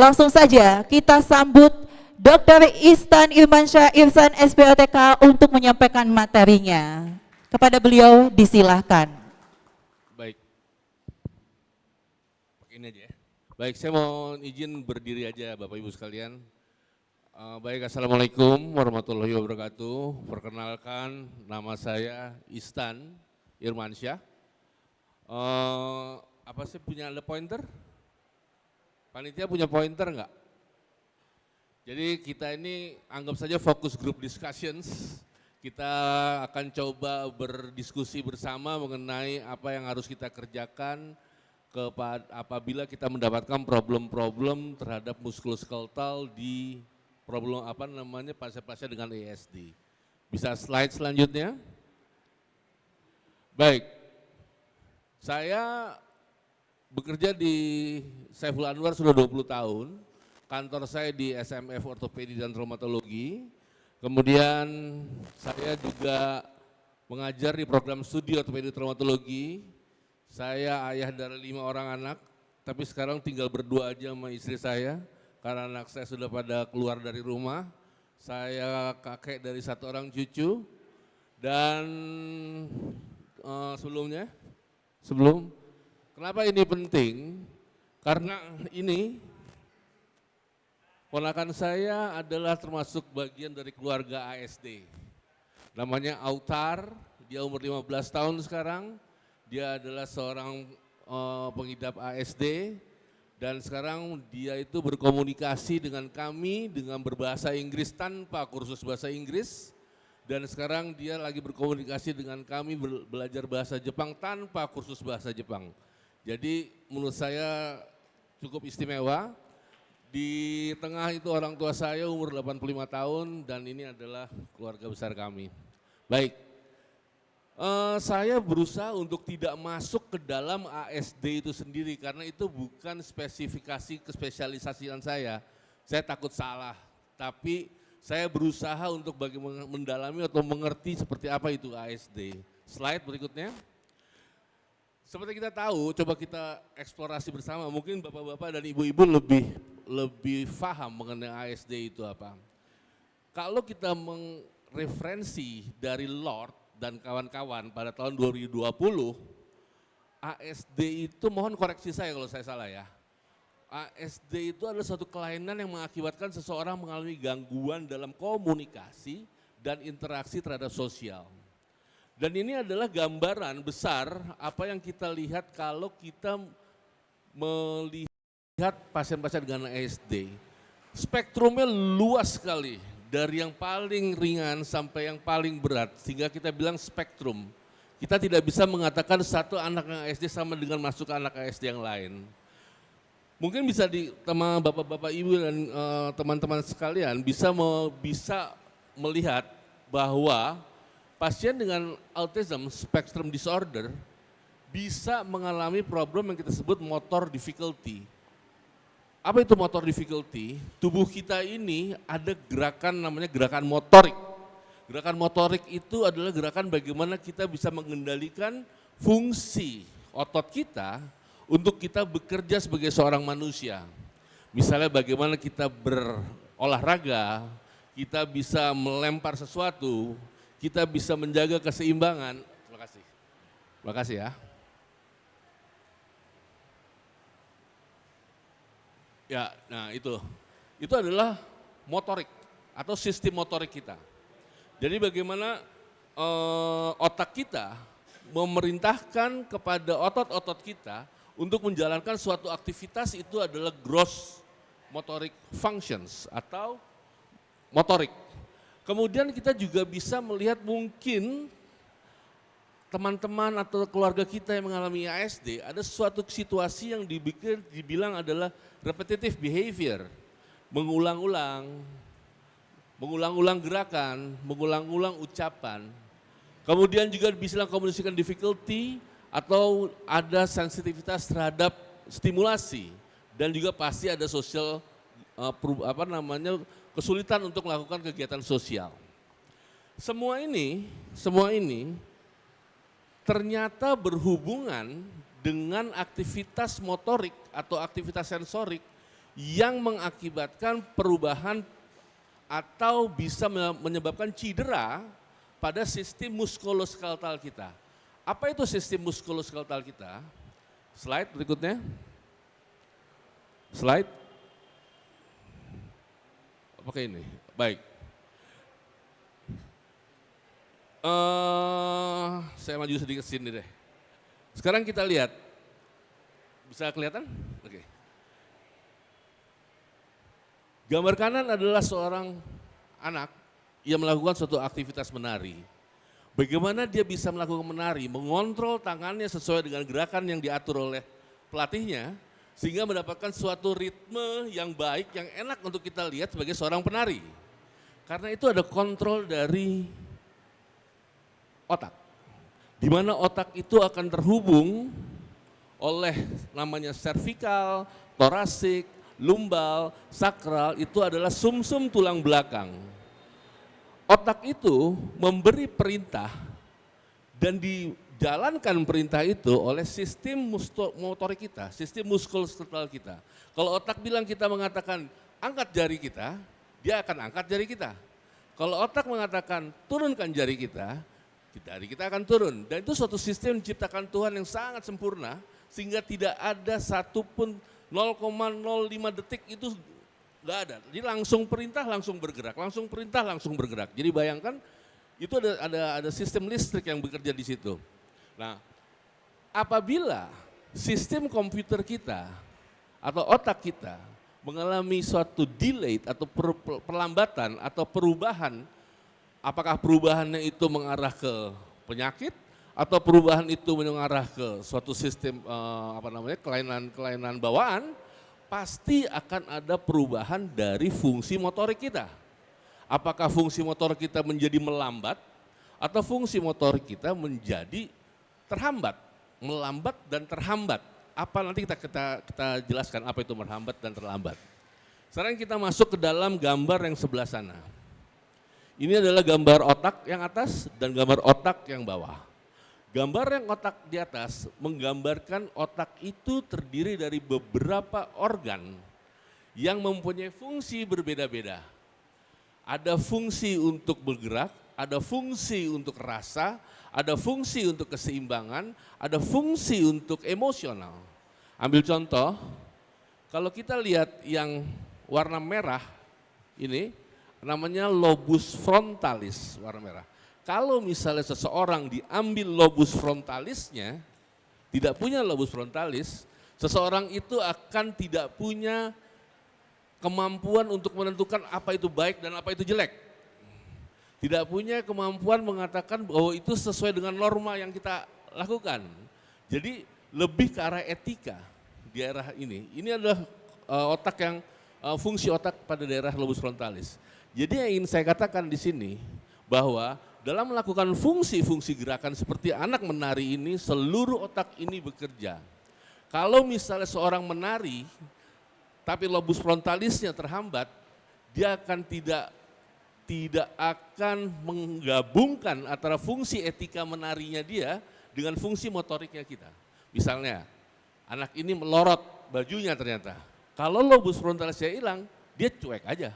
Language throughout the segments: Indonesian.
Langsung saja kita sambut Dr. Istan Irmansyah Ihsan SPOTK untuk menyampaikan materinya. Kepada beliau disilahkan. Baik, ini aja ya. Baik, saya mau izin berdiri aja Bapak Ibu sekalian. Baik, Assalamualaikum warahmatullahi wabarakatuh. Perkenalkan, nama saya Istan Irmansyah. Apa sih, punya ada pointer? Panitia punya pointer enggak? Jadi kita ini anggap saja fokus group discussions. Kita akan coba berdiskusi bersama mengenai apa yang harus kita kerjakan apabila kita mendapatkan problem-problem terhadap muskuloskeletal di problem pasien-pasien dengan ASD. Bisa slide selanjutnya? Baik, saya bekerja di Saiful Anwar sudah 20 tahun, kantor saya di SMF Ortopedi dan Traumatologi, kemudian saya juga mengajar di program studi Ortopedi Traumatologi. Saya ayah dari 5 orang anak, tapi sekarang tinggal berdua aja sama istri saya, karena anak saya sudah pada keluar dari rumah. Saya kakek dari 1 orang cucu, dan kenapa ini penting? Karena ini ponakan saya adalah termasuk bagian dari keluarga ASD. Namanya Autar, dia umur 15 tahun sekarang. Dia adalah seorang pengidap ASD dan sekarang dia itu berkomunikasi dengan kami dengan berbahasa Inggris tanpa kursus bahasa Inggris. Dan sekarang dia lagi berkomunikasi dengan kami belajar bahasa Jepang tanpa kursus bahasa Jepang. Jadi menurut saya cukup istimewa. Di tengah itu orang tua saya umur 85 tahun dan ini adalah keluarga besar kami. Baik, saya berusaha untuk tidak masuk ke dalam ASD itu sendiri karena itu bukan spesifikasi kespesialisasian saya. Saya takut salah, tapi saya berusaha untuk bagaimana mendalami atau mengerti seperti apa itu ASD. Slide berikutnya. Seperti kita tahu, coba kita eksplorasi bersama, mungkin bapak-bapak dan ibu-ibu lebih paham mengenai ASD itu apa. Kalau kita mereferensi dari Lord dan kawan-kawan pada tahun 2020, ASD itu, mohon koreksi saya kalau saya salah ya, ASD itu adalah suatu kelainan yang mengakibatkan seseorang mengalami gangguan dalam komunikasi dan interaksi terhadap sosial. Dan ini adalah gambaran besar apa yang kita lihat kalau kita melihat pasien-pasien dengan ASD. Spektrumnya luas sekali, dari yang paling ringan sampai yang paling berat, sehingga kita bilang spektrum. Kita tidak bisa mengatakan satu anak yang ASD sama dengan masuk ke anak ASD yang lain. Mungkin bisa teman bapak-bapak ibu dan teman-teman sekalian bisa melihat bahwa pasien dengan autism spectrum disorder bisa mengalami problem yang kita sebut motor difficulty. Apa itu motor difficulty? Tubuh kita ini ada gerakan namanya gerakan motorik. Gerakan motorik itu adalah gerakan bagaimana kita bisa mengendalikan fungsi otot kita untuk kita bekerja sebagai seorang manusia. Misalnya bagaimana kita berolahraga, kita bisa melempar sesuatu, kita bisa menjaga keseimbangan. Terima kasih. Terima kasih ya. Ya, nah itu adalah motorik atau sistem motorik kita. Jadi bagaimana otak kita memerintahkan kepada otot-otot kita untuk menjalankan suatu aktivitas, itu adalah gross motoric functions atau motorik. Kemudian kita juga bisa melihat mungkin teman-teman atau keluarga kita yang mengalami ASD, ada suatu situasi yang dibilang adalah repetitive behavior, mengulang-ulang gerakan, mengulang-ulang ucapan. Kemudian juga bisa communication difficulty atau ada sensitivitas terhadap stimulasi dan juga pasti ada sosial kesulitan untuk melakukan kegiatan sosial. Semua ini ternyata berhubungan dengan aktivitas motorik atau aktivitas sensorik yang mengakibatkan perubahan atau bisa menyebabkan cedera pada sistem muskuloskeletal kita. Apa itu sistem muskuloskeletal kita? Slide berikutnya. Slide. Apakah ini? Baik. Saya maju sedikit sini deh. Sekarang kita lihat. Bisa kelihatan? Oke. Gambar kanan adalah seorang anak yang melakukan suatu aktivitas menari. Bagaimana dia bisa melakukan menari, mengontrol tangannya sesuai dengan gerakan yang diatur oleh pelatihnya, sehingga mendapatkan suatu ritme yang baik, yang enak untuk kita lihat sebagai seorang penari. Karena itu ada kontrol dari otak, di mana otak itu akan terhubung oleh namanya cervical, thoracic, lumbal, sakral, itu adalah sumsum tulang belakang. Otak itu memberi perintah dan dijalankan perintah itu oleh sistem motorik kita, sistem muskuloskeletal kita. Kalau otak bilang kita mengatakan angkat jari kita, dia akan angkat jari kita. Kalau otak mengatakan turunkan jari kita akan turun. Dan itu suatu sistem diciptakan Tuhan yang sangat sempurna, sehingga tidak ada satupun 0,05 detik itu nggak ada. Jadi langsung perintah, langsung bergerak, langsung perintah, langsung bergerak. Jadi bayangkan itu ada sistem listrik yang bekerja di situ. Nah, apabila sistem komputer kita atau otak kita mengalami suatu delay atau perlambatan atau perubahan, apakah perubahannya itu mengarah ke penyakit atau perubahan itu mengarah ke suatu sistem kelainan bawaan, pasti akan ada perubahan dari fungsi motorik kita. Apakah fungsi motor kita menjadi melambat atau fungsi motorik kita menjadi terhambat, melambat dan terhambat. Apa nanti kita jelaskan apa itu terhambat dan terlambat. Sekarang kita masuk ke dalam gambar yang sebelah sana. Ini adalah gambar otak yang atas dan gambar otak yang bawah. Gambar yang otak di atas menggambarkan otak itu terdiri dari beberapa organ yang mempunyai fungsi berbeda-beda. Ada fungsi untuk bergerak, ada fungsi untuk rasa, ada fungsi untuk keseimbangan, ada fungsi untuk emosional. Ambil contoh, kalau kita lihat yang warna merah ini namanya lobus frontalis, warna merah. Kalau misalnya seseorang diambil lobus frontalisnya, tidak punya lobus frontalis, seseorang itu akan tidak punya kemampuan untuk menentukan apa itu baik dan apa itu jelek. Tidak punya kemampuan mengatakan bahwa itu sesuai dengan norma yang kita lakukan. Jadi lebih ke arah etika di daerah ini. Ini adalah otak yang fungsi otak pada daerah lobus frontalis. Jadi yang ingin saya katakan di sini bahwa dalam melakukan fungsi-fungsi gerakan seperti anak menari ini, seluruh otak ini bekerja. Kalau misalnya seorang menari, tapi lobus frontalisnya terhambat, dia akan tidak akan menggabungkan antara fungsi etika menarinya dia dengan fungsi motoriknya kita. Misalnya, anak ini melorot bajunya ternyata. Kalau lobus frontalisnya hilang, dia cuek aja.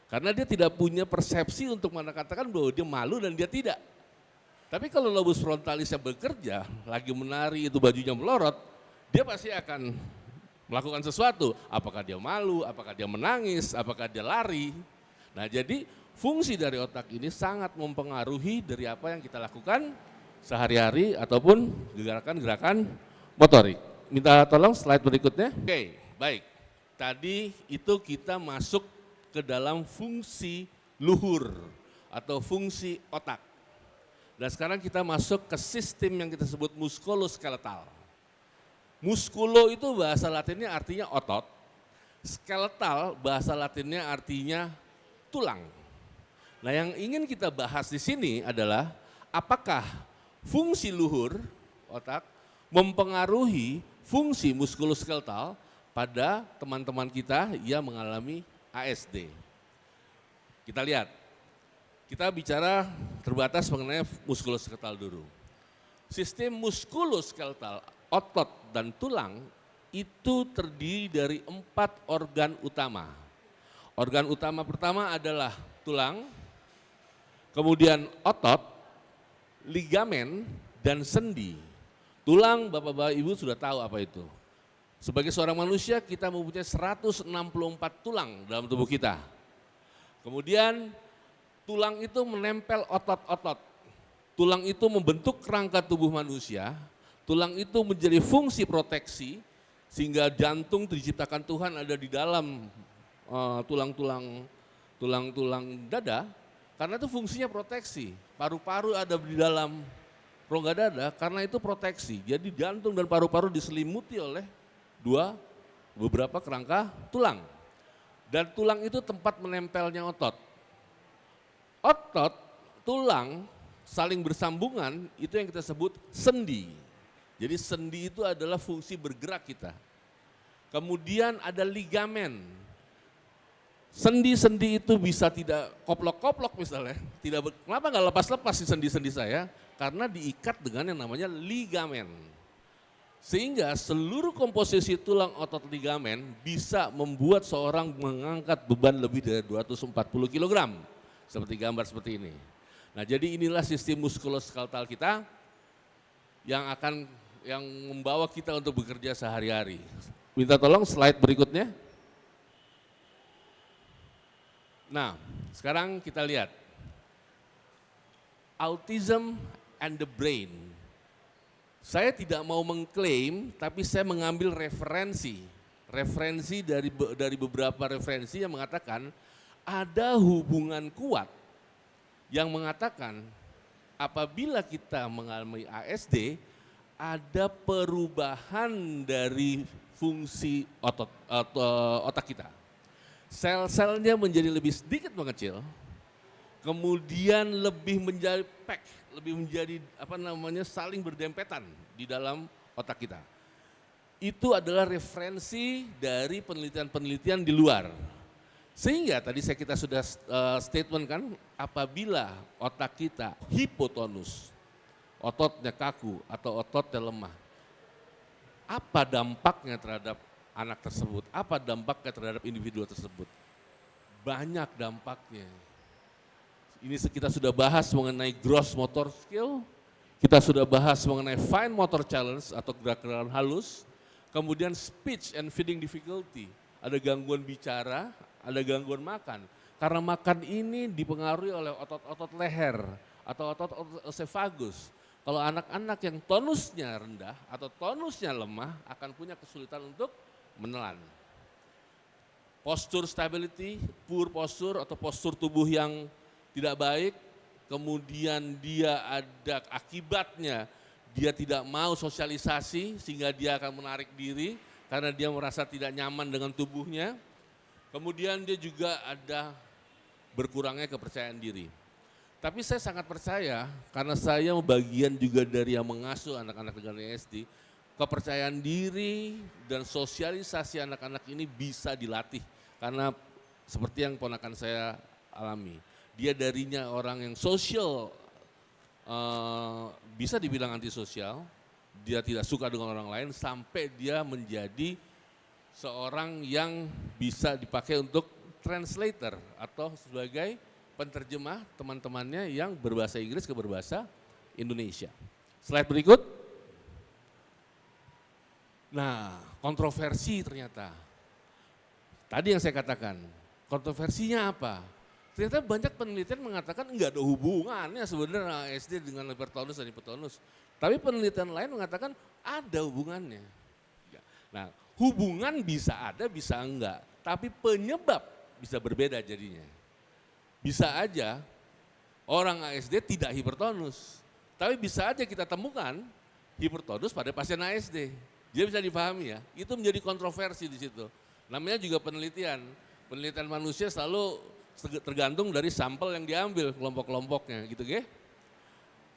Karena dia tidak punya persepsi untuk mengatakan bahwa dia malu dan dia tidak. Tapi kalau lobus frontalisnya bekerja, lagi menari itu bajunya melorot, dia pasti akan melakukan sesuatu. Apakah dia malu, apakah dia menangis, apakah dia lari. Nah jadi fungsi dari otak ini sangat mempengaruhi dari apa yang kita lakukan sehari-hari ataupun gerakan-gerakan motorik. Minta tolong slide berikutnya. Oke, baik. Tadi itu kita masuk ke dalam fungsi luhur atau fungsi otak. Dan sekarang kita masuk ke sistem yang kita sebut muskuloskeletal. Muskulo itu bahasa latinnya artinya otot, skeletal bahasa latinnya artinya tulang. Nah yang ingin kita bahas di sini adalah apakah fungsi luhur otak mempengaruhi fungsi muskuloskeletal pada teman-teman kita yang mengalami ASD. Kita lihat, kita bicara terbatas mengenai muskuloskeletal dulu. Sistem muskuloskeletal, otot dan tulang itu terdiri dari 4 organ utama. Organ utama pertama adalah tulang, kemudian otot, ligamen, dan sendi. Tulang, Bapak-Bapak Ibu sudah tahu apa itu. Sebagai seorang manusia kita mempunyai 164 tulang dalam tubuh kita. Kemudian tulang itu menempel otot-otot. Tulang itu membentuk kerangka tubuh manusia. Tulang itu menjadi fungsi proteksi sehingga jantung diciptakan Tuhan ada di dalam tulang-tulang dada, karena itu fungsinya proteksi. Paru-paru ada di dalam rongga dada karena itu proteksi. Jadi jantung dan paru-paru diselimuti oleh beberapa kerangka tulang. Dan tulang itu tempat menempelnya otot. Otot, tulang saling bersambungan itu yang kita sebut sendi. Jadi sendi itu adalah fungsi bergerak kita. Kemudian ada ligamen. Sendi-sendi itu bisa tidak koplok-koplok misalnya. Kenapa nggak lepas-lepas si sendi-sendi saya? Karena diikat dengan yang namanya ligamen. Sehingga seluruh komposisi tulang, otot, ligamen bisa membuat seorang mengangkat beban lebih dari 240 kg. Seperti gambar seperti ini. Nah, jadi inilah sistem muskuloskeletal kita yang membawa kita untuk bekerja sehari-hari. Minta tolong slide berikutnya. Nah, sekarang kita lihat autism and the brain. Saya tidak mau mengklaim, tapi saya mengambil referensi dari beberapa referensi yang mengatakan ada hubungan kuat yang mengatakan apabila kita mengalami ASD ada perubahan dari fungsi otak kita. Sel-selnya menjadi lebih sedikit mengecil, kemudian lebih menjadi saling berdempetan di dalam otak kita. Itu adalah referensi dari penelitian-penelitian di luar. Sehingga tadi kita sudah statement kan, apabila otak kita hipotonus, ototnya kaku atau ototnya lemah, apa dampaknya terhadap anak tersebut, apa dampaknya terhadap individu tersebut? Banyak dampaknya. Ini kita sudah bahas mengenai gross motor skill, kita sudah bahas mengenai fine motor challenge atau gerak-gerakan halus, kemudian speech and feeding difficulty, ada gangguan bicara, ada gangguan makan. Karena makan ini dipengaruhi oleh otot-otot leher atau otot-otot esophagus. Kalau anak-anak yang tonusnya rendah atau tonusnya lemah akan punya kesulitan untuk menelan. Posture stability, poor posture atau postur tubuh yang tidak baik, kemudian dia ada akibatnya, dia tidak mau sosialisasi sehingga dia akan menarik diri karena dia merasa tidak nyaman dengan tubuhnya. Kemudian dia juga ada berkurangnya kepercayaan diri. Tapi saya sangat percaya karena saya bagian juga dari yang mengasuh anak-anak dengan ASD, kepercayaan diri dan sosialisasi anak-anak ini bisa dilatih karena seperti yang ponakan saya alami. Dia darinya orang yang sosial, bisa dibilang antisosial, dia tidak suka dengan orang lain sampai dia menjadi seorang yang bisa dipakai untuk translator atau sebagai penterjemah teman-temannya yang berbahasa Inggris ke berbahasa Indonesia. Slide berikut. Nah, kontroversi ternyata. Tadi yang saya katakan, kontroversinya apa? Ternyata banyak penelitian mengatakan enggak ada hubungannya sebenarnya ASD dengan hipertonus dan hipotonus. Tapi penelitian lain mengatakan ada hubungannya. Nah, hubungan bisa ada, bisa enggak. Tapi penyebab bisa berbeda jadinya. Bisa aja orang ASD tidak hipertonus. Tapi bisa aja kita temukan hipertonus pada pasien ASD. Jadi bisa dipahami ya, itu menjadi kontroversi di situ. Namanya juga penelitian. Penelitian manusia selalu tergantung dari sampel yang diambil, kelompok-kelompoknya gitu ya.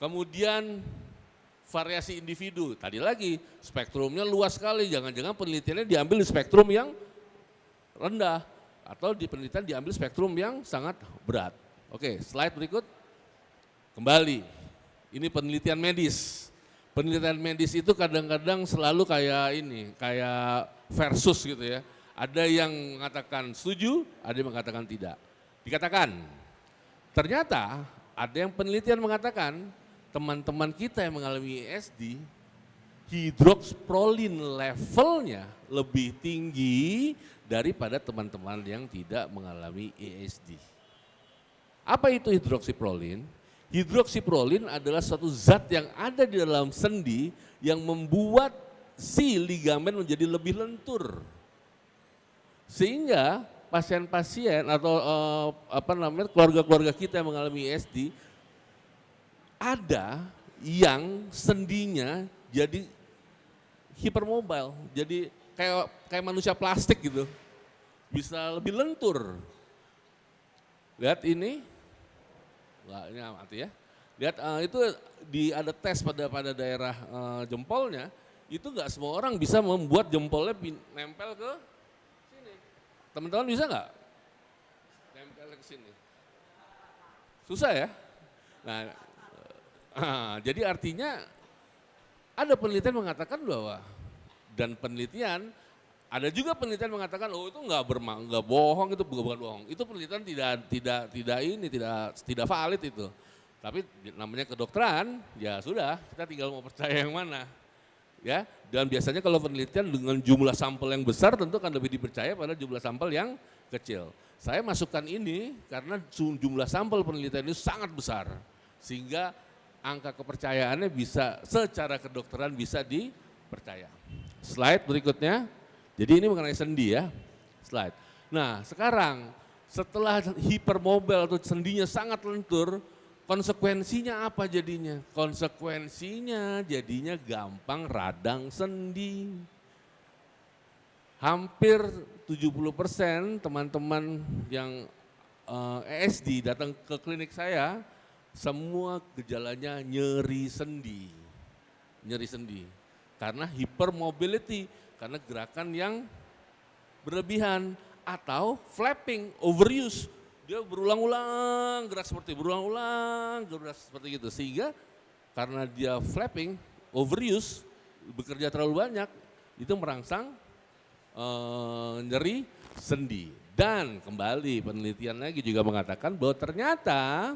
Kemudian variasi individu, tadi lagi spektrumnya luas sekali, jangan-jangan penelitiannya diambil di spektrum yang rendah atau di penelitian diambil spektrum yang sangat berat. Oke, slide berikut. Kembali, ini penelitian medis. penelitian medis itu kadang-kadang selalu kayak ini, kayak versus gitu ya. Ada yang mengatakan setuju, ada yang mengatakan tidak. Dikatakan, ternyata ada yang penelitian mengatakan teman-teman kita yang mengalami ESD, hidroksprolin levelnya lebih tinggi daripada teman-teman yang tidak mengalami ESD. Apa itu hidroksiprolin? Hidroksiprolin adalah suatu zat yang ada di dalam sendi yang membuat si ligamen menjadi lebih lentur. Sehingga pasien-pasien atau keluarga-keluarga kita yang mengalami ESD, ada yang sendinya jadi hipermobile, jadi kayak manusia plastik gitu, bisa lebih lentur. Lihat ini, wah ini mati ya. Lihat itu ada tes pada daerah jempolnya, itu nggak semua orang bisa membuat jempolnya nempel ke sini. Teman-teman bisa nggak? Nempel ke sini. Susah ya? Nah, jadi artinya ada penelitian mengatakan bahwa, dan penelitian ada juga penelitian mengatakan itu nggak bohong, itu bukan bohong. Itu penelitian tidak valid itu. Tapi namanya kedokteran, ya sudah, kita tinggal mau percaya yang mana. Ya, dan biasanya kalau penelitian dengan jumlah sampel yang besar tentu akan lebih dipercaya pada jumlah sampel yang kecil. Saya masukkan ini karena jumlah sampel penelitian ini sangat besar, sehingga angka kepercayaannya bisa secara kedokteran bisa dipercaya. Slide berikutnya. Jadi ini mengenai sendi ya, slide. Nah sekarang setelah hipermobile atau sendinya sangat lentur, konsekuensinya apa jadinya? Konsekuensinya jadinya gampang radang sendi. Hampir 70% teman-teman yang ESD datang ke klinik saya, semua gejalanya nyeri sendi. Nyeri sendi. Karena hypermobility, karena gerakan yang berlebihan atau flapping, overuse. Dia berulang-ulang gerak seperti gitu. Sehingga karena dia flapping, overuse, bekerja terlalu banyak, itu merangsang nyeri sendi. Dan kembali penelitian lagi juga mengatakan bahwa ternyata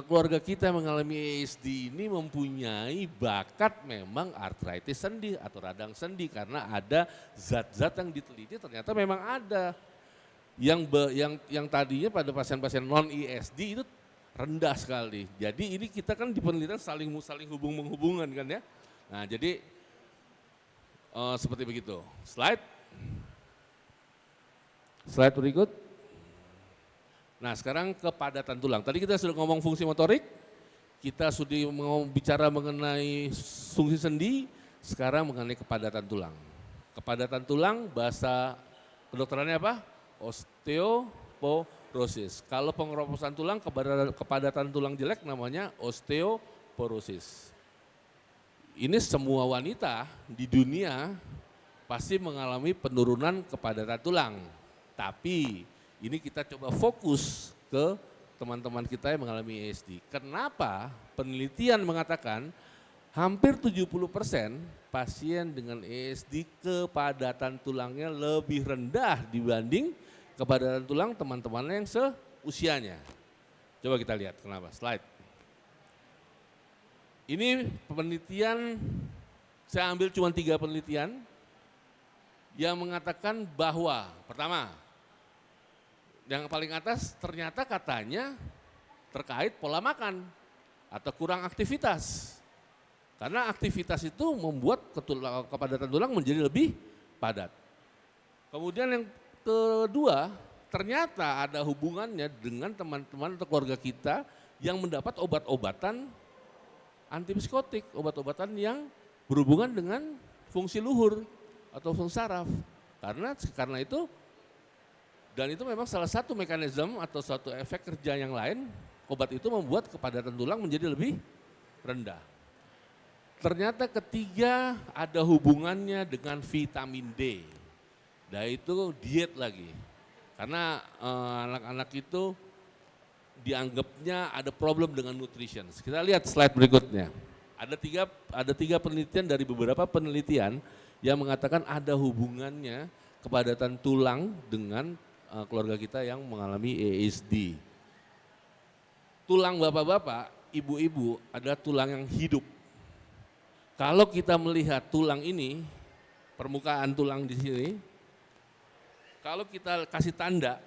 keluarga kita yang mengalami ESD ini mempunyai bakat memang artritis sendi atau radang sendi, karena ada zat-zat yang diteliti ternyata memang ada. Yang tadinya pada pasien-pasien non ESD itu rendah sekali. Jadi ini kita kan di penelitian saling menghubungkan kan ya. Nah jadi seperti begitu. Slide berikut. Nah sekarang kepadatan tulang. Tadi kita sudah ngomong fungsi motorik, kita sudah bicara mengenai fungsi sendi, sekarang mengenai kepadatan tulang. Kepadatan tulang bahasa kedokterannya apa? Osteoporosis. Kalau pengeroposan tulang, kepadatan tulang jelek namanya osteoporosis. Ini semua wanita di dunia pasti mengalami penurunan kepadatan tulang. Tapi ini kita coba fokus ke teman-teman kita yang mengalami ESD. Kenapa? Penelitian mengatakan hampir 70% pasien dengan ESD kepadatan tulangnya lebih rendah dibanding kepadatan tulang teman-teman yang seusianya. Coba kita lihat kenapa, slide. Ini penelitian, saya ambil cuma 3 penelitian yang mengatakan bahwa pertama, yang paling atas ternyata katanya terkait pola makan atau kurang aktivitas. Karena aktivitas itu membuat kepadatan tulang menjadi lebih padat. Kemudian yang kedua, ternyata ada hubungannya dengan teman-teman atau keluarga kita yang mendapat obat-obatan antipsikotik, obat-obatan yang berhubungan dengan fungsi luhur atau fungsi saraf. Karena itu, dan itu memang salah satu mekanisme atau suatu efek kerja yang lain, obat itu membuat kepadatan tulang menjadi lebih rendah. Ternyata ketiga ada hubungannya dengan vitamin D. Nah itu diet lagi. Karena anak-anak itu dianggapnya ada problem dengan nutrition. Kita lihat slide berikutnya. Ada tiga penelitian dari beberapa penelitian yang mengatakan ada hubungannya kepadatan tulang dengan keluarga kita yang mengalami ASD. Tulang bapak-bapak, ibu-ibu adalah tulang yang hidup. Kalau kita melihat tulang ini, permukaan tulang di sini, kalau kita kasih tanda,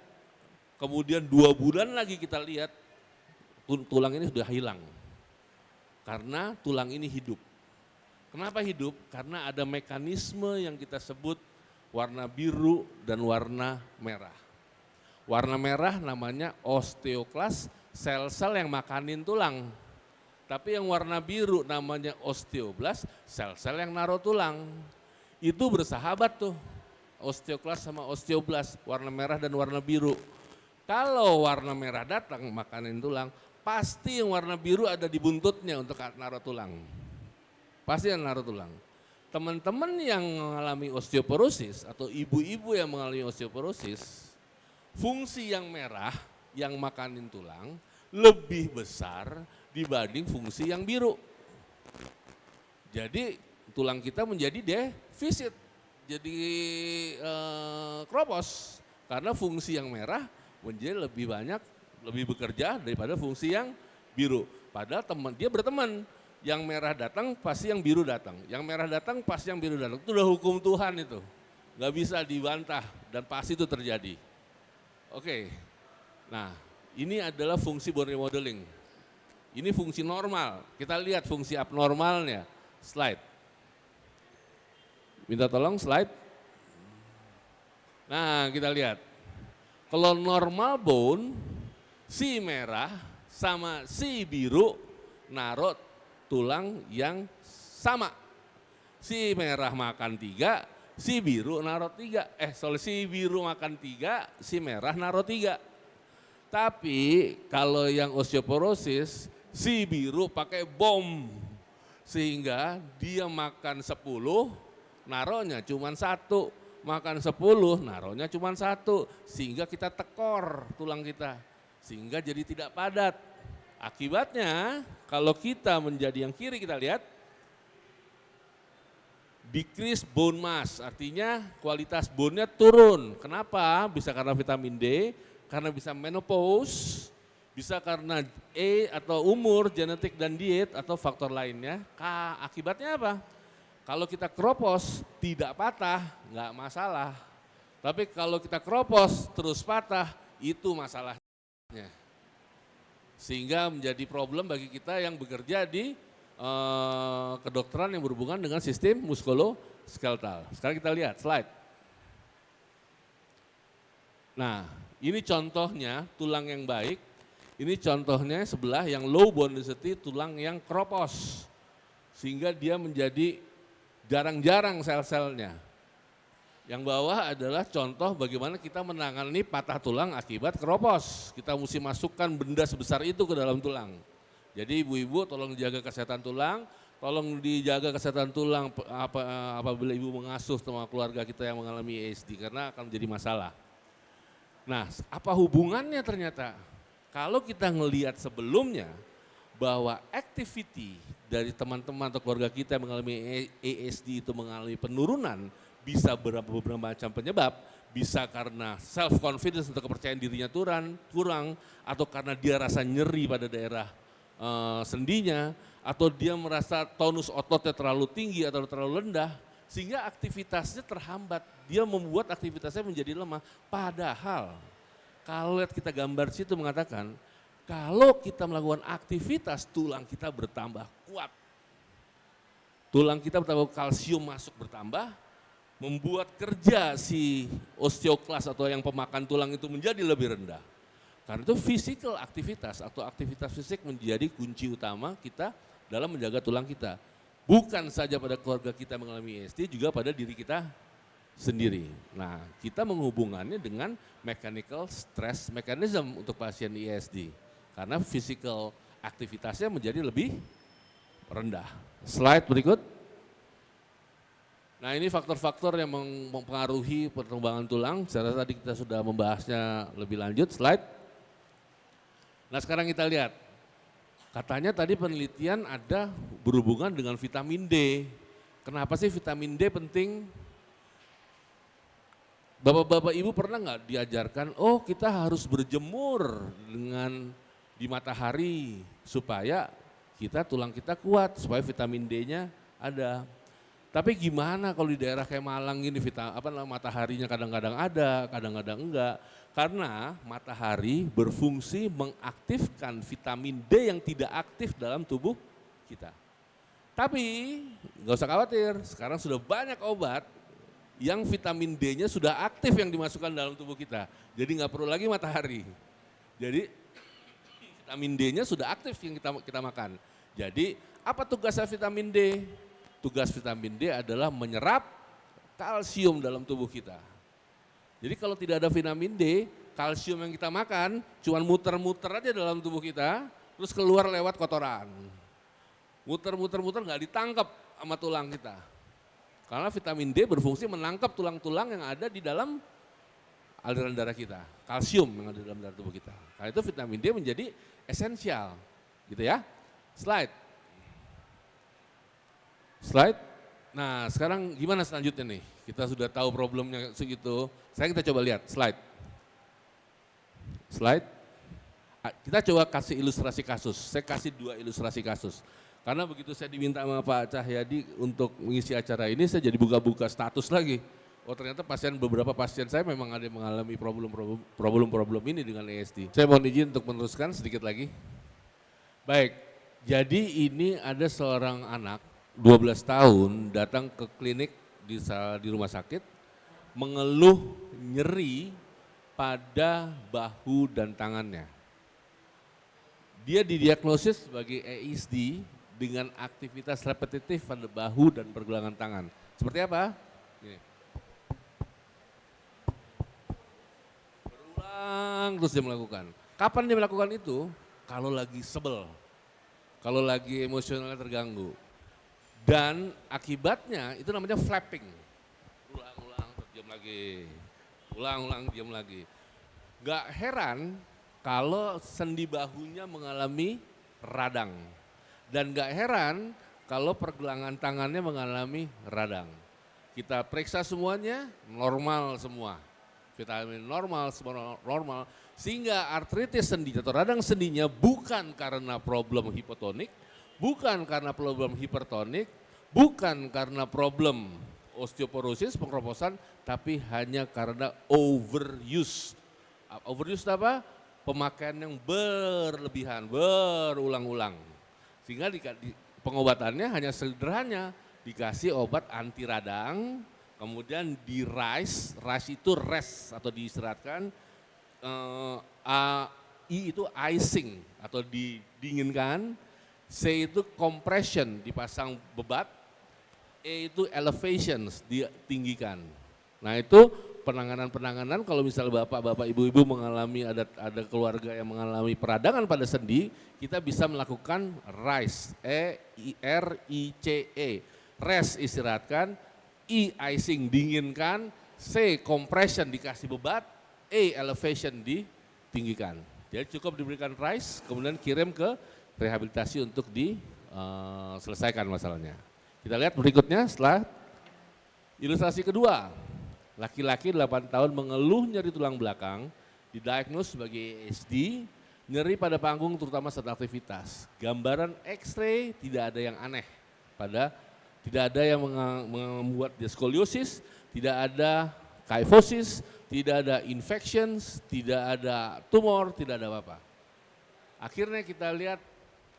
kemudian 2 bulan lagi kita lihat, tulang ini sudah hilang. Karena tulang ini hidup. Kenapa hidup? Karena ada mekanisme yang kita sebut warna biru dan warna merah. Warna merah namanya osteoklas, sel-sel yang makanin tulang. Tapi yang warna biru namanya osteoblas, sel-sel yang naruh tulang. Itu bersahabat tuh, osteoklas sama osteoblas, warna merah dan warna biru. Kalau warna merah datang makanin tulang, pasti yang warna biru ada di buntutnya untuk naruh tulang. Pasti yang naruh tulang. Teman-teman yang mengalami osteoporosis atau ibu-ibu yang mengalami osteoporosis, fungsi yang merah yang makanin tulang lebih besar dibanding fungsi yang biru. Jadi tulang kita menjadi defisit, jadi kropos karena fungsi yang merah menjadi lebih banyak, lebih bekerja daripada fungsi yang biru. Padahal dia berteman, yang merah datang pasti yang biru datang, yang merah datang pasti yang biru datang. Itu udah hukum Tuhan itu, nggak bisa dibantah dan pasti itu terjadi. Oke, nah ini adalah fungsi bone remodeling. Ini fungsi normal, kita lihat fungsi abnormalnya, slide. Minta tolong slide. Nah kita lihat, kalau normal bone, si merah sama si biru naruh tulang yang sama. Si merah makan 3, si biru naruh 3. Si biru makan 3, si merah naruh 3. Tapi kalau yang osteoporosis, si biru pakai bom. Sehingga dia makan 10, naruhnya cuma 1. Makan 10, naruhnya cuma 1. Sehingga kita tekor tulang kita. Sehingga jadi tidak padat. Akibatnya kalau kita menjadi yang kiri kita lihat, decrease bone mass, artinya kualitas bone-nya turun. Kenapa? Bisa karena vitamin D, karena bisa menopause, bisa karena atau umur, genetik dan diet atau faktor lainnya. Akibatnya apa? Kalau kita kropos tidak patah, nggak masalah. Tapi kalau kita kropos terus patah, itu masalahnya. Sehingga menjadi problem bagi kita yang bekerja di kedokteran yang berhubungan dengan sistem muskuloskeletal. Sekarang kita lihat slide. Nah, ini contohnya tulang yang baik. Ini contohnya sebelah yang low bone density, tulang yang kropos. Sehingga dia menjadi jarang-jarang sel-selnya. Yang bawah adalah contoh bagaimana kita menangani patah tulang akibat kropos. Kita mesti masukkan benda sebesar itu ke dalam tulang. Jadi ibu-ibu tolong jaga kesehatan tulang, tolong dijaga kesehatan tulang apabila ibu mengasuh sama keluarga kita yang mengalami ASD karena akan menjadi masalah. Nah, apa hubungannya ternyata? Kalau kita ngelihat sebelumnya bahwa activity dari teman-teman atau keluarga kita yang mengalami ASD itu mengalami penurunan, bisa beberapa macam penyebab, bisa karena self confidence atau kepercayaan dirinya kurang, atau karena dia rasa nyeri pada daerah sendinya, atau dia merasa tonus ototnya terlalu tinggi atau terlalu rendah, sehingga aktivitasnya terhambat, dia membuat aktivitasnya menjadi lemah. Padahal kalau lihat kita gambar situ mengatakan, kalau kita melakukan aktivitas tulang kita bertambah kuat, tulang kita bertambah, kalsium masuk bertambah, membuat kerja si osteoklas atau yang pemakan tulang itu menjadi lebih rendah. Karena itu physical aktivitas atau aktivitas fisik menjadi kunci utama kita dalam menjaga tulang kita. Bukan saja pada keluarga kita mengalami ASD, juga pada diri kita sendiri. Nah, kita menghubungannya dengan mechanical stress mechanism untuk pasien ASD. Karena physical aktivitasnya menjadi lebih rendah. Slide berikut. Nah, ini faktor-faktor yang mempengaruhi perkembangan tulang. Secara tadi kita sudah membahasnya lebih lanjut, slide. Nah, sekarang kita lihat. Katanya tadi penelitian ada berhubungan dengan vitamin D. Kenapa sih vitamin D penting? Bapak-bapak ibu pernah nggak diajarkan, oh kita harus berjemur dengan di matahari supaya tulang kita kuat, supaya vitamin D-nya ada. Tapi gimana kalau di daerah kayak Malang ini mataharinya kadang-kadang ada, kadang-kadang enggak. Karena matahari berfungsi mengaktifkan vitamin D yang tidak aktif dalam tubuh kita. Tapi nggak usah khawatir, sekarang sudah banyak obat yang vitamin D-nya sudah aktif yang dimasukkan dalam tubuh kita. Jadi nggak perlu lagi matahari. Jadi vitamin D-nya sudah aktif yang kita makan. Jadi apa tugasnya vitamin D? Tugas vitamin D adalah menyerap kalsium dalam tubuh kita. Jadi kalau tidak ada vitamin D, kalsium yang kita makan cuma muter-muter aja dalam tubuh kita, terus keluar lewat kotoran. Muter-muter nggak ditangkap sama tulang kita. Karena vitamin D berfungsi menangkap tulang-tulang yang ada di dalam aliran darah kita, kalsium yang ada di dalam darah tubuh kita. Karena itu vitamin D menjadi esensial, gitu ya. Slide. Nah, sekarang gimana selanjutnya nih? Kita sudah tahu problemnya segitu. Kita coba lihat slide. Kita coba kasih ilustrasi kasus. Saya kasih 2 ilustrasi kasus. Karena begitu saya diminta sama Pak Cahyadi untuk mengisi acara ini, saya jadi buka-buka status lagi. Oh ternyata beberapa pasien saya memang ada yang mengalami problem ini dengan ASD. Saya mohon izin untuk meneruskan sedikit lagi. Baik, jadi ini ada seorang anak 12 tahun datang ke klinik di rumah sakit, mengeluh nyeri pada bahu dan tangannya. Dia didiagnosis sebagai ASD dengan aktivitas repetitif pada bahu dan pergelangan tangan. Seperti apa? Gini. Berulang terus dia melakukan. Kapan dia melakukan itu? Kalau lagi sebel, kalau lagi emosionalnya terganggu. Dan akibatnya itu namanya flapping. Ulang-ulang terus diam lagi. Ulang-ulang diam lagi. Gak heran kalau sendi bahunya mengalami radang. Dan gak heran kalau pergelangan tangannya mengalami radang. Kita periksa semuanya, normal semua. Vitamin normal, semua normal. Sehingga artritis sendi atau radang sendinya bukan karena problem hipotonik, bukan karena problem hipertonik, bukan karena problem osteoporosis, pengkeroposan, tapi hanya karena overuse. Overuse apa? Pemakaian yang berlebihan, berulang-ulang. Sehingga pengobatannya hanya sederhana, dikasih obat anti radang, kemudian di rice itu rest atau diistirahatkan, I itu icing atau didinginkan, C itu compression dipasang bebat, E itu elevations ditinggikan. Nah itu penanganan kalau misalnya bapak-bapak ibu-ibu mengalami ada keluarga yang mengalami peradangan pada sendi, kita bisa melakukan RICE, E-I-R-I-C-E, rest istirahatkan, I icing dinginkan, C compression dikasih bebat, E elevation ditinggikan. Jadi cukup diberikan RICE, kemudian kirim ke rehabilitasi untuk diselesaikan masalahnya. Kita lihat berikutnya setelah ilustrasi kedua. Laki-laki 8 tahun mengeluh nyeri tulang belakang, didiagnos sebagai ASD, nyeri pada panggung terutama saat aktivitas. Gambaran X-ray tidak ada yang aneh, tidak ada yang membuat dia skoliosis, tidak ada kyphosis, tidak ada infections, tidak ada tumor, tidak ada apa-apa. Akhirnya kita lihat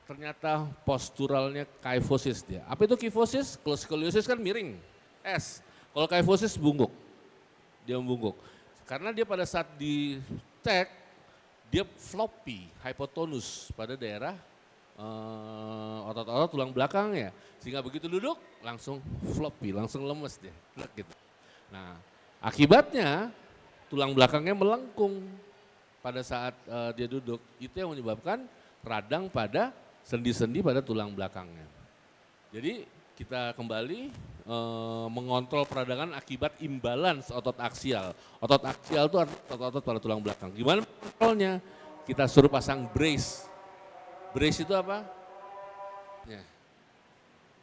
ternyata posturalnya kyphosis dia. Apa itu kyphosis? Kalau skoliosis kan miring, S. Kalau kyphosis bungkuk. Dia membungkuk. Karena dia pada saat dicek, dia floppy, hypotonus pada daerah otot-otot tulang belakangnya. Sehingga begitu duduk langsung floppy, langsung lemes dia. Gitu. Nah akibatnya tulang belakangnya melengkung pada saat dia duduk. Itu yang menyebabkan radang pada sendi-sendi pada tulang belakangnya. Jadi kita kembali mengontrol peradangan akibat imbalans otot aksial. Otot aksial itu otot-otot pada tulang belakang. Gimana kontrolnya? Kita suruh pasang brace. Brace itu apa? Ya.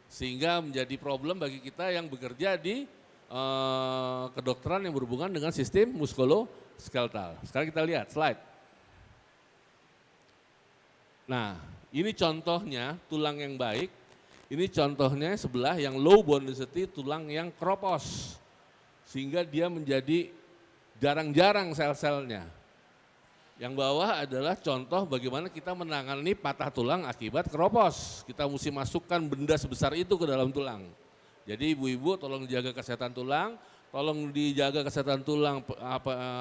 Sehingga menjadi problem bagi kita yang bekerja di kedokteran yang berhubungan dengan sistem muskuloskeletal. Sekarang kita lihat slide. Nah, ini contohnya tulang yang baik, ini contohnya sebelah yang low bone density, tulang yang kropos. Sehingga dia menjadi jarang-jarang sel-selnya. Yang bawah adalah contoh bagaimana kita menangani patah tulang akibat keropos. Kita mesti masukkan benda sebesar itu ke dalam tulang. Jadi ibu-ibu tolong jaga kesehatan tulang, tolong dijaga kesehatan tulang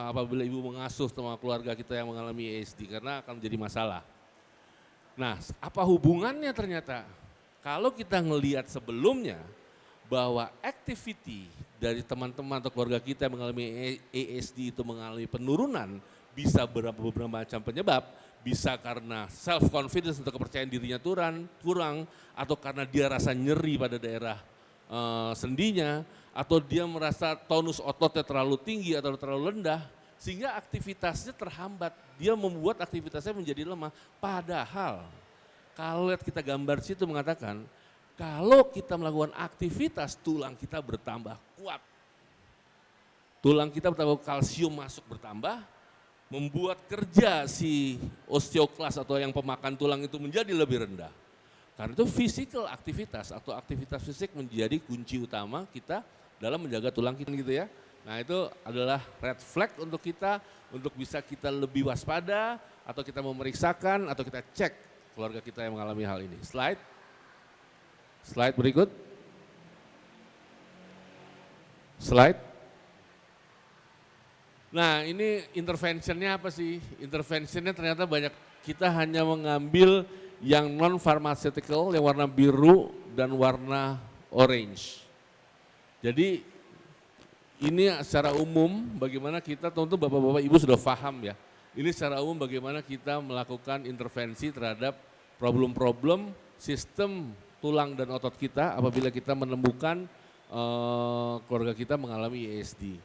apabila ibu mengasuh sama keluarga kita yang mengalami ASD karena akan menjadi masalah. Nah, apa hubungannya ternyata? Kalau kita ngelihat sebelumnya bahwa activity dari teman-teman atau keluarga kita yang mengalami ASD itu mengalami penurunan, bisa beberapa macam penyebab, bisa karena self confidence untuk kepercayaan dirinya kurang, atau karena dia rasa nyeri pada daerah sendinya, atau dia merasa tonus ototnya terlalu tinggi atau terlalu rendah, sehingga aktivitasnya terhambat, dia membuat aktivitasnya menjadi lemah. Padahal kalau lihat kita gambar situ mengatakan, kalau kita melakukan aktivitas tulang kita bertambah kuat, tulang kita bertambah kalsium masuk bertambah, membuat kerja si osteoklas atau yang pemakan tulang itu menjadi lebih rendah. Karena itu physical aktivitas atau aktivitas fisik menjadi kunci utama kita dalam menjaga tulang kita gitu ya. Nah itu adalah red flag untuk kita, untuk bisa kita lebih waspada atau kita memeriksakan atau kita cek keluarga kita yang mengalami hal ini. Slide berikut. Slide. Nah ini interventionnya apa sih? Interventionnya ternyata banyak, kita hanya mengambil yang non pharmaceutical yang warna biru dan warna orange. Jadi ini secara umum bagaimana kita, tentu bapak-bapak ibu sudah paham ya. Ini secara umum bagaimana kita melakukan intervensi terhadap problem-problem sistem tulang dan otot kita apabila kita menemukan keluarga kita mengalami ASD.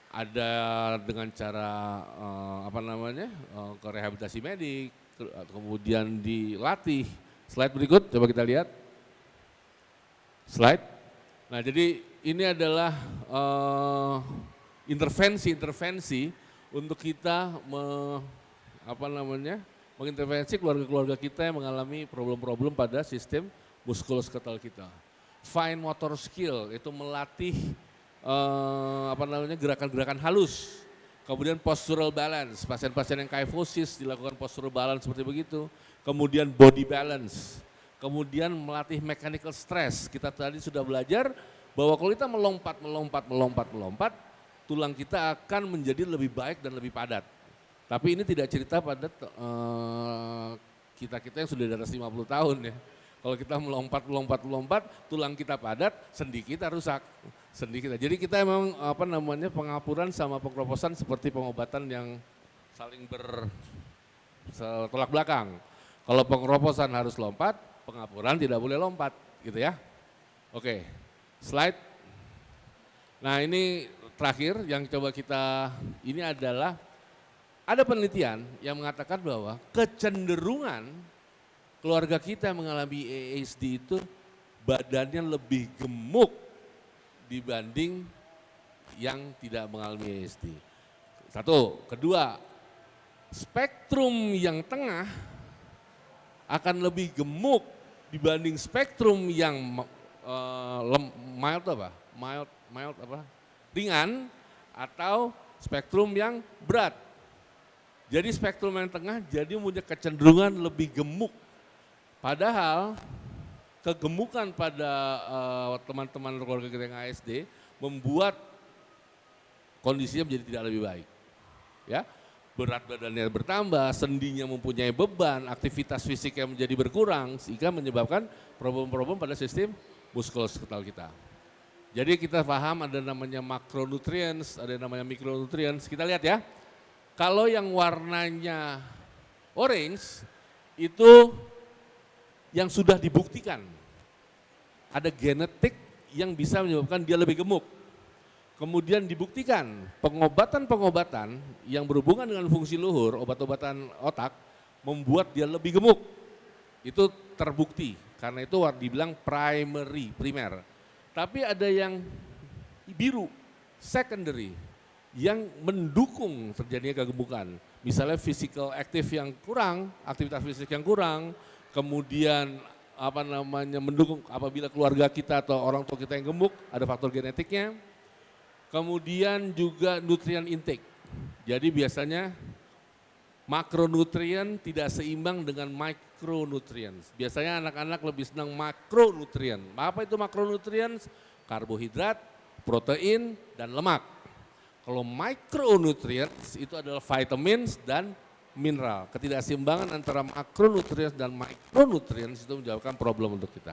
Ada dengan cara ke rehabilitasi medik, kemudian dilatih. Slide berikut, coba kita lihat. Slide. Nah jadi ini adalah intervensi untuk kita mengintervensi keluarga-keluarga kita yang mengalami problem-problem pada sistem muskuloskeletal kita. Fine motor skill itu melatih gerakan-gerakan halus. Kemudian postural balance, pasien-pasien yang kyphosis dilakukan postural balance seperti begitu. Kemudian body balance, kemudian melatih mechanical stress. Kita tadi sudah belajar bahwa kalau kita melompat, tulang kita akan menjadi lebih baik dan lebih padat. Tapi ini tidak cerita pada kita-kita yang sudah di atas 50 tahun ya. Kalau kita melompat, tulang kita padat, sendi kita rusak. Jadi kita memang pengapuran sama pengkroposan seperti pengobatan yang saling bertolak belakang. Kalau pengkroposan harus lompat, pengapuran tidak boleh lompat, gitu ya. Oke, slide. Nah ini terakhir yang coba kita, ini adalah ada penelitian yang mengatakan bahwa kecenderungan keluarga kita yang mengalami ASD itu badannya lebih gemuk dibanding yang tidak mengalami ASD. Satu, kedua, spektrum yang tengah akan lebih gemuk dibanding spektrum yang ringan atau spektrum yang berat. Jadi spektrum yang tengah jadi punya kecenderungan lebih gemuk. Padahal kegemukan pada teman-teman keluarga kita yang ASD membuat kondisinya menjadi tidak lebih baik. Ya, berat badannya bertambah, sendinya mempunyai beban, aktivitas fisiknya menjadi berkurang sehingga menyebabkan problem-problem pada sistem muskuloskeletal kita. Jadi kita paham ada namanya makronutrients, ada namanya mikronutrients. Kita lihat ya. Kalau yang warnanya orange itu yang sudah dibuktikan ada genetik yang bisa menyebabkan dia lebih gemuk. Kemudian dibuktikan pengobatan-pengobatan yang berhubungan dengan fungsi luhur, obat-obatan otak membuat dia lebih gemuk. Itu terbukti, karena itu dibilang primer. Tapi ada yang biru, secondary, yang mendukung terjadinya kegemukan. Misalnya physical active yang kurang, aktivitas fisik yang kurang, kemudian mendukung apabila keluarga kita atau orang tua kita yang gemuk, ada faktor genetiknya. Kemudian juga nutrient intake. Jadi biasanya makronutrien tidak seimbang dengan micronutrien. Biasanya anak-anak lebih senang makronutrien. Apa itu makronutrien? Karbohidrat, protein, dan lemak. Kalau micronutrien itu adalah vitamins dan mineral. Ketidakseimbangan antara makronutrien dan micronutrien itu menyebabkan problem untuk kita.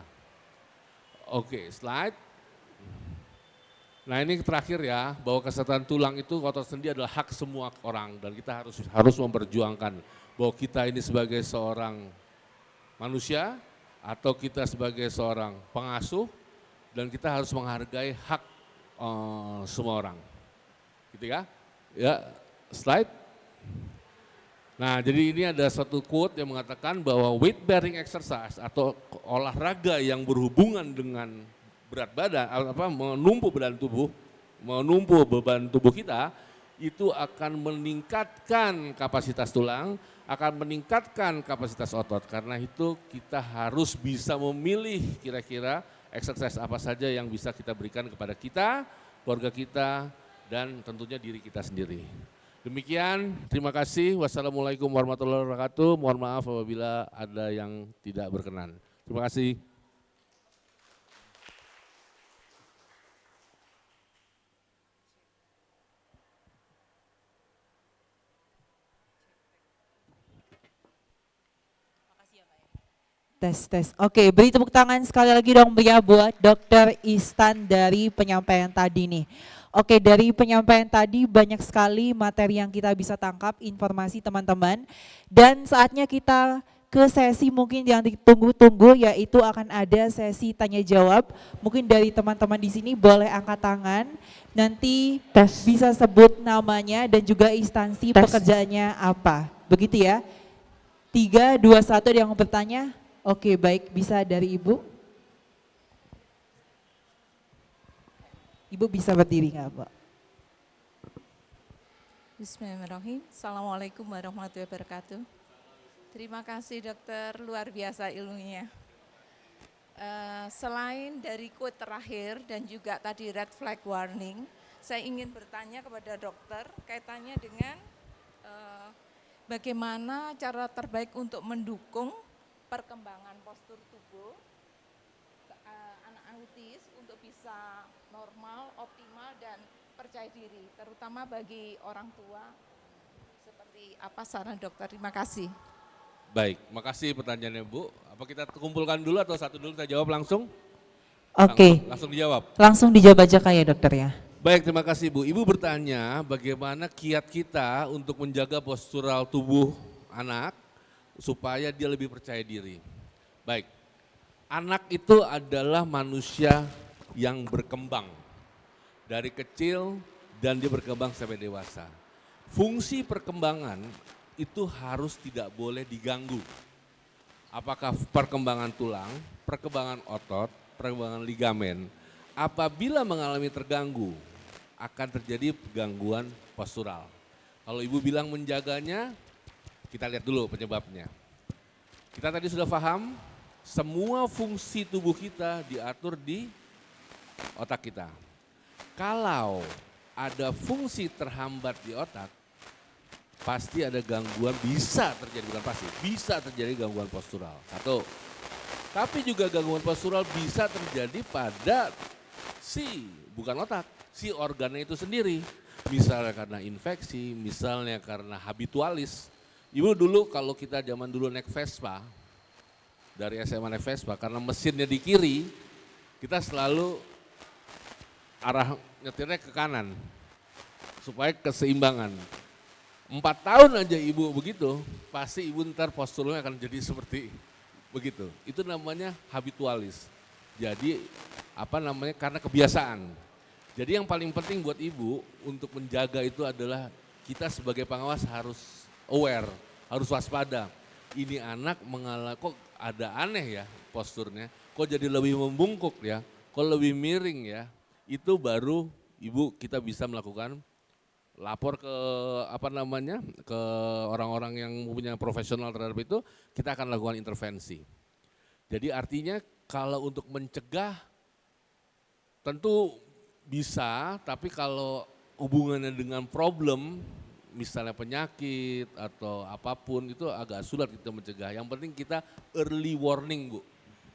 Oke, slide. Nah ini terakhir ya, bahwa kesehatan tulang itu otot sendi adalah hak semua orang dan kita harus memperjuangkan bahwa kita ini sebagai seorang manusia atau kita sebagai seorang pengasuh dan kita harus menghargai hak semua orang. Gitu ya. Ya, slide. Nah, jadi ini ada satu quote yang mengatakan bahwa weight bearing exercise atau olahraga yang berhubungan dengan berat badan, menumpu beban tubuh kita, itu akan meningkatkan kapasitas tulang, akan meningkatkan kapasitas otot. Karena itu kita harus bisa memilih kira-kira exercise apa saja yang bisa kita berikan kepada kita, keluarga kita, dan tentunya diri kita sendiri. Demikian, terima kasih. Wassalamualaikum warahmatullahi wabarakatuh. Mohon maaf apabila ada yang tidak berkenan. Terima kasih. Tes. Oke, beri tepuk tangan sekali lagi dong ya buat Dr. Istan dari penyampaian tadi nih. Oke, dari penyampaian tadi banyak sekali materi yang kita bisa tangkap, informasi teman-teman. Dan saatnya kita ke sesi mungkin yang ditunggu-tunggu, yaitu akan ada sesi tanya jawab. Mungkin dari teman-teman di sini boleh angkat tangan, nanti bisa sebut namanya dan juga instansi pekerjaannya apa. Begitu ya. 3, 2, 1 ada yang mau bertanya. Oke, baik, bisa dari Ibu. Ibu bisa berdiri nggak, Mbak? Bismillahirrahmanirrahim. Assalamualaikum warahmatullahi wabarakatuh. Terima kasih dokter, luar biasa ilmunya. Selain dari quote terakhir dan juga tadi red flag warning, saya ingin bertanya kepada dokter kaitannya dengan bagaimana cara terbaik untuk mendukung perkembangan postur tubuh anak autis untuk bisa normal, optimal, dan percaya diri, terutama bagi orang tua. Seperti apa saran dokter? Terima kasih. Baik, makasih pertanyaannya Bu. Apa kita kumpulkan dulu atau satu dulu kita jawab langsung? Oke. Langsung dijawab? Langsung dijawab aja ya dokter ya. Baik, terima kasih Bu. Ibu bertanya bagaimana kiat kita untuk menjaga postural tubuh anak supaya dia lebih percaya diri. Baik, anak itu adalah manusia yang berkembang dari kecil dan dia berkembang sampai dewasa. Fungsi perkembangan itu harus tidak boleh diganggu. Apakah perkembangan tulang, perkembangan otot, perkembangan ligamen. Apabila mengalami terganggu, akan terjadi gangguan postural. Kalau ibu bilang menjaganya, kita lihat dulu penyebabnya. Kita tadi sudah paham, semua fungsi tubuh kita diatur di otak kita. Kalau ada fungsi terhambat di otak, pasti ada gangguan, bisa terjadi, bukan pasti, bisa terjadi gangguan postural. Satu, tapi juga gangguan postural bisa terjadi pada bukan otak, si organnya itu sendiri. Misalnya karena infeksi, misalnya karena habitualis. Ibu dulu kalau kita zaman dulu naik Vespa, dari SMA naik Vespa, karena mesinnya di kiri, kita selalu arah nyetirnya ke kanan, supaya keseimbangan. 4 tahun aja ibu begitu, pasti ibu ntar posturnya akan jadi seperti begitu. Itu namanya habitualis. Jadi karena kebiasaan. Jadi yang paling penting buat ibu untuk menjaga itu adalah kita sebagai pengawas harus aware, harus waspada. Ini anak mengalami, kok ada aneh ya posturnya, kok jadi lebih membungkuk ya, kok lebih miring ya, itu baru ibu kita bisa melakukan lapor ke ke orang-orang yang punya profesional terhadap itu, kita akan lakukan intervensi. Jadi artinya kalau untuk mencegah tentu bisa, tapi kalau hubungannya dengan problem, misalnya penyakit atau apapun itu agak sulit kita mencegah. Yang penting kita early warning Bu,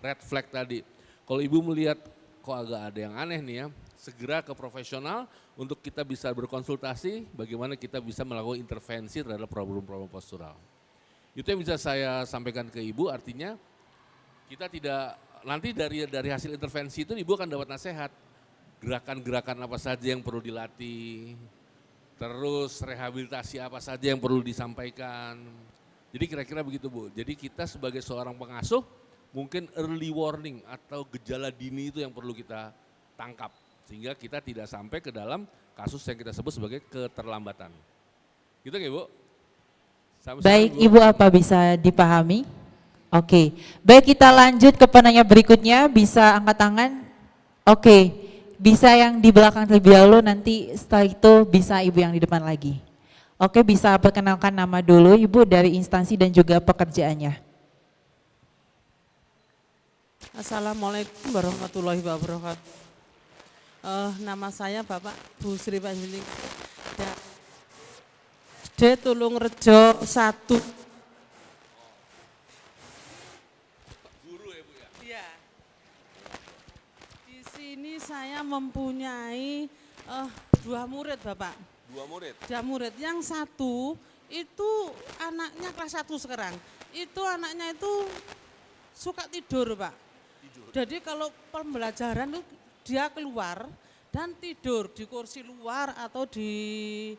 red flag tadi. Kalau ibu melihat kok agak ada yang aneh nih ya, segera ke profesional untuk kita bisa berkonsultasi bagaimana kita bisa melakukan intervensi terhadap problem-problem postural. Itu yang bisa saya sampaikan ke ibu, artinya kita tidak, nanti dari hasil intervensi itu ibu akan dapat nasihat, gerakan-gerakan apa saja yang perlu dilatih, terus rehabilitasi apa saja yang perlu disampaikan. Jadi kira-kira begitu Bu, jadi kita sebagai seorang pengasuh mungkin early warning atau gejala dini itu yang perlu kita tangkap. Sehingga kita tidak sampai ke dalam kasus yang kita sebut sebagai keterlambatan. Gitu nggak Bu? Sama-sama, Baik, Bu. Ibu apa bisa dipahami? Oke, baik kita lanjut ke penanya berikutnya, bisa angkat tangan. Oke, bisa yang di belakang terlebih dahulu, nanti setelah itu bisa Ibu yang di depan lagi. Oke, bisa perkenalkan nama dulu Ibu dari instansi dan juga pekerjaannya. Assalamualaikum warahmatullahi wabarakatuh. Nama saya Bapak Bu Sri Panjailing. D Tulung Rejo 1. Guru ya Bu ya? Iya. Di sini saya mempunyai 2 murid Bapak. 2 murid? 2 murid. Yang satu itu anaknya kelas 1 sekarang. Itu anaknya itu suka tidur Pak. Jadi kalau pembelajaran itu dia keluar dan tidur di kursi luar atau di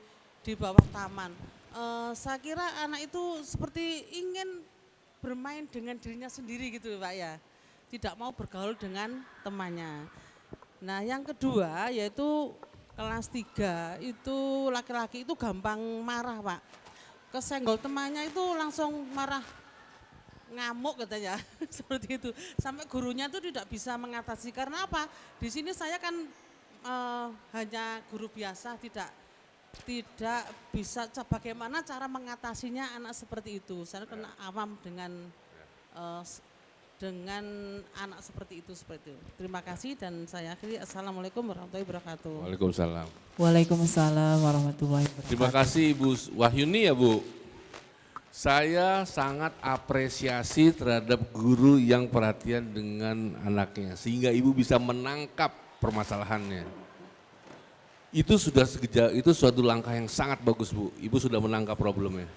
bawah taman. Saya kira anak itu seperti ingin bermain dengan dirinya sendiri gitu Pak ya. Tidak mau bergaul dengan temannya. Nah yang kedua yaitu kelas 3 itu laki-laki itu gampang marah Pak. Kesenggol temannya itu langsung marah, ngamuk katanya seperti itu, sampai gurunya itu tidak bisa mengatasi. Karena apa? Di sini saya kan hanya guru biasa, tidak bisa bagaimana cara mengatasinya anak seperti itu. Saya kena awam dengan anak seperti itu. Terima kasih dan saya akhiri. Assalamualaikum warahmatullahi wabarakatuh. Waalaikumsalam. Waalaikumsalam warahmatullahi wabarakatuh. Terima kasih Bu Wahyuni ya Bu. Saya sangat apresiasi terhadap guru yang perhatian dengan anaknya sehingga ibu bisa menangkap permasalahannya. Itu suatu langkah yang sangat bagus Bu. Ibu sudah menangkap problemnya.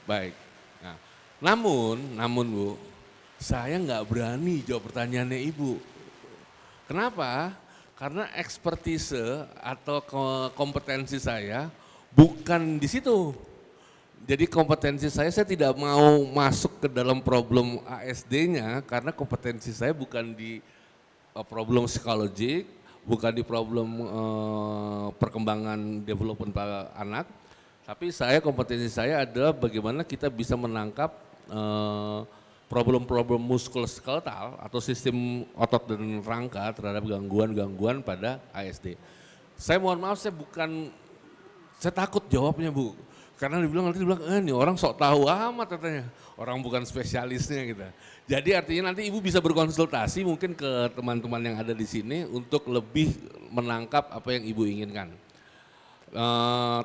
Baik. Nah, namun Bu, saya nggak berani jawab pertanyaannya Ibu. Kenapa? Karena ekspertise atau kompetensi saya bukan di situ. Jadi kompetensi saya tidak mau masuk ke dalam problem ASD-nya karena kompetensi saya bukan di problem psikologik, bukan di problem perkembangan development pada anak, tapi kompetensi saya adalah bagaimana kita bisa menangkap problem-problem muskuloskeletal atau sistem otot dan rangka terhadap gangguan-gangguan pada ASD. Saya mohon maaf, saya takut jawabnya Bu. Karena nanti dibilang, ini orang sok tahu amat katanya. Orang bukan spesialisnya gitu. Jadi artinya nanti Ibu bisa berkonsultasi mungkin ke teman-teman yang ada di sini untuk lebih menangkap apa yang Ibu inginkan.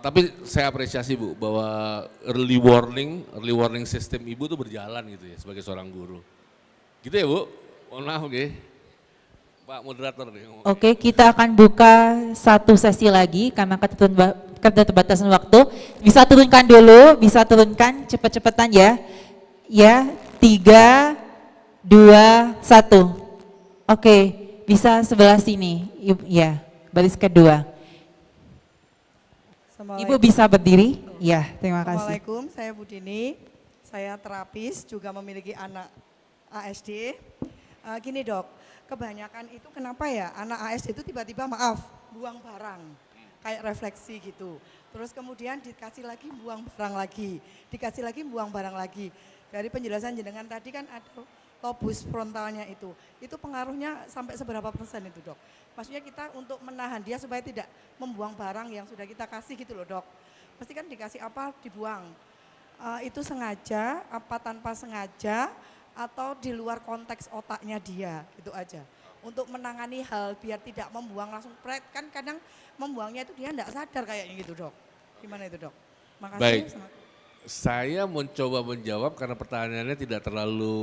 Tapi saya apresiasi Bu bahwa early warning system Ibu tuh berjalan gitu ya sebagai seorang guru. Gitu ya Bu, mohon maaf oke. Pak moderator nih. Oke, kita akan buka satu sesi lagi karena keterbatasan waktu. Bisa turunkan dulu, bisa turunkan cepet-cepetan ya. Ya, 3, 2, 1. Oke, bisa sebelah sini. Ya, baris kedua. Ibu bisa berdiri? Ya, terima kasih. Assalamualaikum, saya Bu Dini. Saya terapis, juga memiliki anak ASD. Gini Dok, kebanyakan itu kenapa ya anak ASD itu tiba-tiba buang barang. kayak refleksi gitu. Terus kemudian dikasih lagi buang barang lagi, dikasih lagi buang barang lagi. Dari penjelasan jenengan tadi kan ada lobus frontalnya itu pengaruhnya sampai seberapa persen itu dok? Maksudnya kita untuk menahan dia supaya tidak membuang barang yang sudah kita kasih gitu loh dok. Pasti kan dikasih apa dibuang, itu sengaja apa tanpa sengaja atau di luar konteks otaknya dia, itu aja. Untuk menangani hal biar tidak membuang langsung pret, kan kadang membuangnya itu dia enggak sadar kayaknya gitu dok. Gimana itu dok? Makasih. Baik. Saya mencoba menjawab karena pertanyaannya tidak terlalu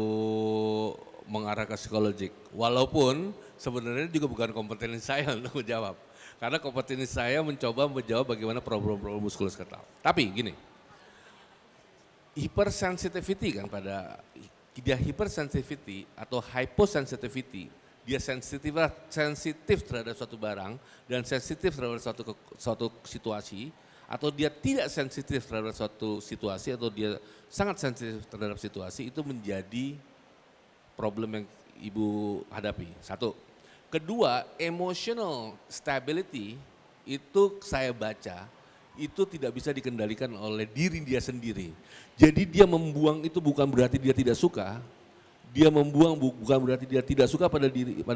mengarah ke psikologik. Walaupun sebenarnya juga bukan kompetensi saya untuk menjawab. Karena kompetensi saya mencoba menjawab bagaimana problem-problem muskuloskeletal. Tapi gini, hypersensitivity kan pada, dia hypersensitivity atau hyposensitivity, dia sensitif terhadap suatu barang dan sensitif terhadap suatu situasi, atau dia tidak sensitif terhadap suatu situasi atau dia sangat sensitif terhadap situasi, itu menjadi problem yang Ibu hadapi. Satu. Kedua, emotional stability itu saya baca itu tidak bisa dikendalikan oleh diri dia sendiri. Jadi dia membuang itu bukan berarti dia tidak suka. Dia membuang bukan berarti dia tidak suka pada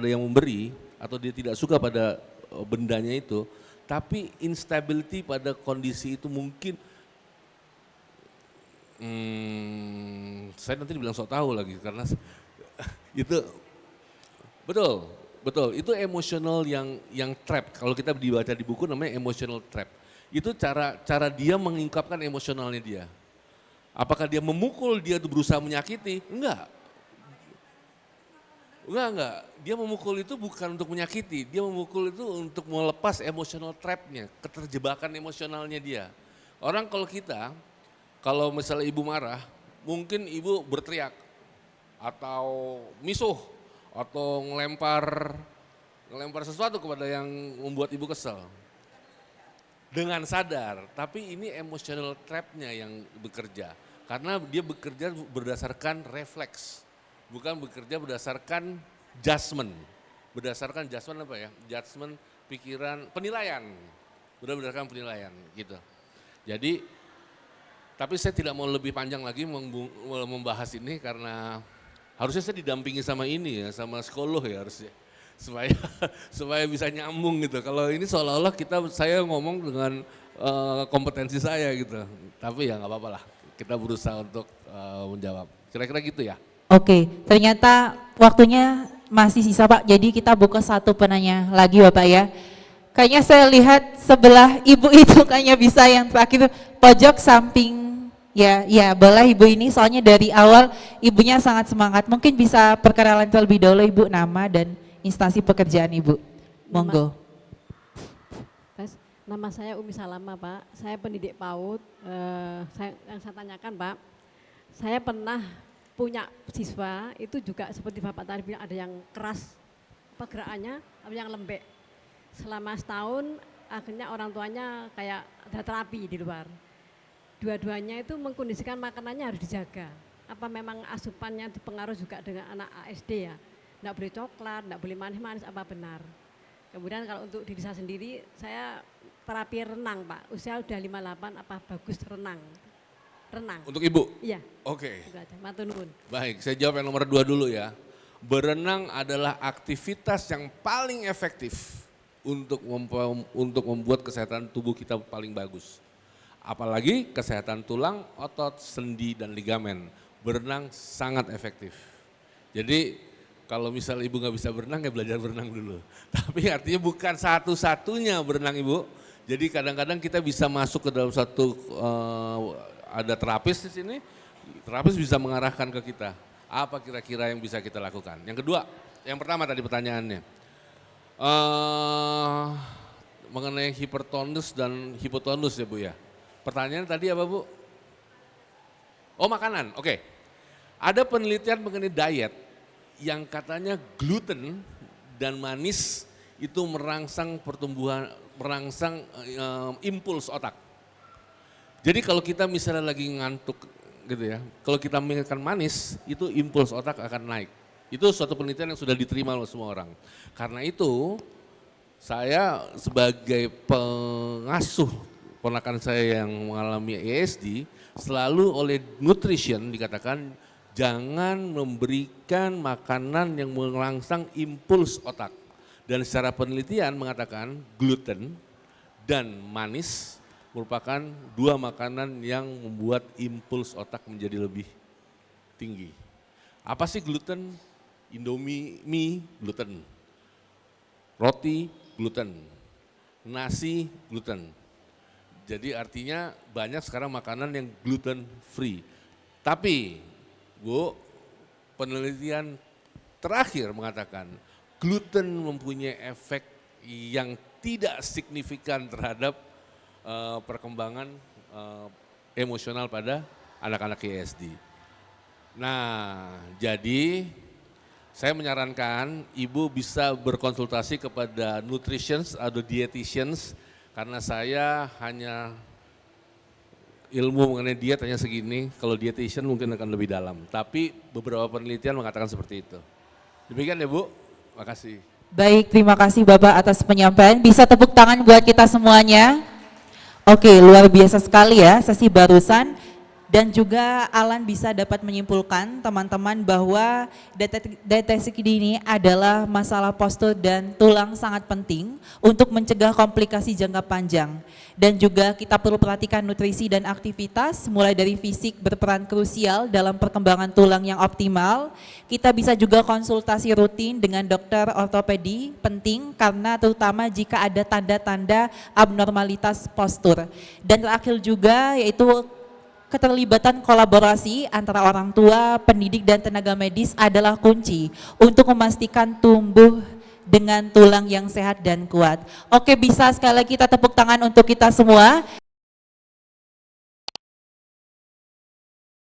yang memberi atau dia tidak suka pada bendanya itu. Tapi instability pada kondisi itu mungkin, saya nanti dibilang sok tahu lagi karena itu betul itu emosional yang trap. Kalau kita dibaca di buku namanya emotional trap. Itu cara dia mengungkapkan emosionalnya dia. Apakah dia memukul, dia itu berusaha menyakiti? Enggak. Dia memukul itu bukan untuk menyakiti, dia memukul itu untuk melepas emotional trapnya, keterjebakan emosionalnya dia. Orang kalau misalnya ibu marah, mungkin ibu berteriak, atau misuh, atau ngelempar sesuatu kepada yang membuat ibu kesel. Dengan sadar, tapi ini emotional trapnya yang bekerja. Karena dia bekerja berdasarkan refleks. Bukan bekerja berdasarkan judgment. Berdasarkan judgment apa ya? Judgment, pikiran, penilaian. Berdasarkan penilaian gitu. Jadi, tapi saya tidak mau lebih panjang lagi membahas ini karena harusnya saya didampingi sama ini ya, sama psikolog ya harusnya. Supaya bisa nyambung gitu. Kalau ini seolah-olah saya ngomong dengan kompetensi saya gitu. Tapi ya nggak apa-apa lah. Kita berusaha untuk menjawab. Kira-kira gitu ya. Oke, ternyata waktunya masih sisa Pak, jadi kita buka satu penanya lagi Bapak ya. Kayaknya saya lihat sebelah ibu itu kayaknya bisa yang terakhir pojok samping, ya boleh ibu ini soalnya dari awal ibunya sangat semangat. Mungkin bisa perkenalan terlebih dahulu ibu, nama dan instansi pekerjaan ibu. Monggo. Nama saya Umi Salama Pak, saya pendidik PAUD. Yang saya tanyakan Pak, saya pernah punya siswa itu juga seperti Bapak tadi bilang ada yang keras pergerakannya, ada yang lembek. Selama setahun akhirnya orang tuanya kayak ada terapi di luar. Dua-duanya itu mengkondisikan makanannya harus dijaga. Apa memang asupannya dipengaruh juga dengan anak ASD ya? Nggak boleh coklat, nggak boleh manis-manis, apa benar? Kemudian kalau untuk diri saya sendiri, saya terapi renang Pak, usia udah 58, apa bagus renang? Renang. Untuk ibu? Iya. Oke. Matur nuwun. Baik, saya jawab yang nomor 2 dulu ya. Berenang adalah aktivitas yang paling efektif untuk membuat kesehatan tubuh kita paling bagus. Apalagi kesehatan tulang, otot, sendi, dan ligamen. Berenang sangat efektif. Jadi kalau misalnya ibu nggak bisa berenang ya belajar berenang dulu. Tapi artinya bukan satu-satunya berenang ibu. Jadi kadang-kadang kita bisa masuk ke dalam satu ada terapis di sini, terapis bisa mengarahkan ke kita, apa kira-kira yang bisa kita lakukan. Yang kedua, yang pertama tadi pertanyaannya, mengenai hipertonus dan hipotonus ya Bu ya. Pertanyaannya tadi apa Bu? Oh makanan, oke. Ada penelitian mengenai diet yang katanya gluten dan manis itu merangsang pertumbuhan, merangsang impuls otak. Jadi kalau kita misalnya lagi ngantuk gitu ya, kalau kita makan manis itu impuls otak akan naik. Itu suatu penelitian yang sudah diterima oleh semua orang. Karena itu Saya sebagai pengasuh ponakan saya yang mengalami ASD, selalu oleh nutrition dikatakan jangan memberikan makanan yang merangsang impuls otak. Dan secara penelitian mengatakan gluten dan manis merupakan dua makanan yang membuat impuls otak menjadi lebih tinggi. Apa sih gluten? Indomie, mie, gluten. Roti, gluten. Nasi, gluten. Jadi artinya banyak sekarang makanan yang gluten free. Tapi Bu, penelitian terakhir mengatakan gluten mempunyai efek yang tidak signifikan terhadap perkembangan emosional pada anak-anak ASD. Nah, jadi saya menyarankan ibu bisa berkonsultasi kepada nutritionists atau dietitians karena saya hanya ilmu mengenai diet hanya segini, kalau dietitian mungkin akan lebih dalam. Tapi beberapa penelitian mengatakan seperti itu. Demikian ya Bu, makasih. Baik, terima kasih Bapak atas penyampaian. Bisa tepuk tangan buat kita semuanya. Oke, luar biasa sekali ya sesi barusan. Dan juga Alan bisa dapat menyimpulkan teman-teman bahwa deteksi dini adalah masalah postur dan tulang sangat penting untuk mencegah komplikasi jangka panjang. Dan juga kita perlu perhatikan nutrisi dan aktivitas mulai dari fisik berperan krusial dalam perkembangan tulang yang optimal. Kita bisa juga konsultasi rutin dengan dokter ortopedi penting karena terutama jika ada tanda-tanda abnormalitas postur. Dan terakhir juga yaitu keterlibatan kolaborasi antara orang tua, pendidik dan tenaga medis adalah kunci untuk memastikan tumbuh dengan tulang yang sehat dan kuat. Oke, bisa sekali lagi kita tepuk tangan untuk kita semua.